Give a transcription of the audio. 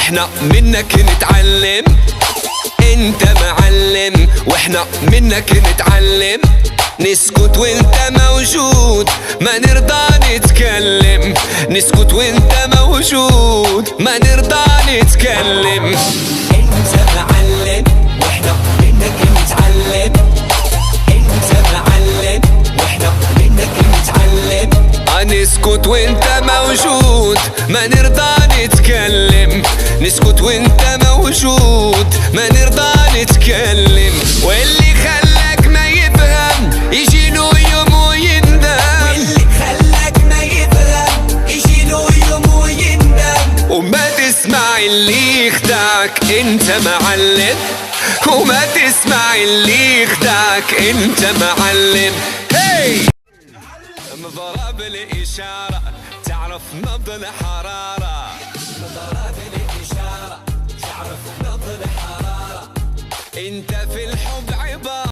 واحنا منك نتعلم. انت معلم واحنا منك نتعلم. نسكت وانت موجود ما نرضى نتكلم. نسكت وانت موجود ما نرضى نتكلم. انت معلم واحنا منك نتعلم. انت معلم واحنا منك نتعلم. نسكت وانت موجود ما نرضى نتكلم. نسكت وانت موجود ما نرضى نتكلم. واللي خلاك ما يفهم يجيله يوم ويندم. واللي خلاك ما يفهم يجيله يوم ويندم. وما تسمع اللي يخدعك انت معلم. وما تسمع اللي يخدعك انت معلم. هي مضرب الإشارة تعرف نبض الحرارة. مضرب الإشارة تعرف نبض الحرارة. انت في الحب عبارة.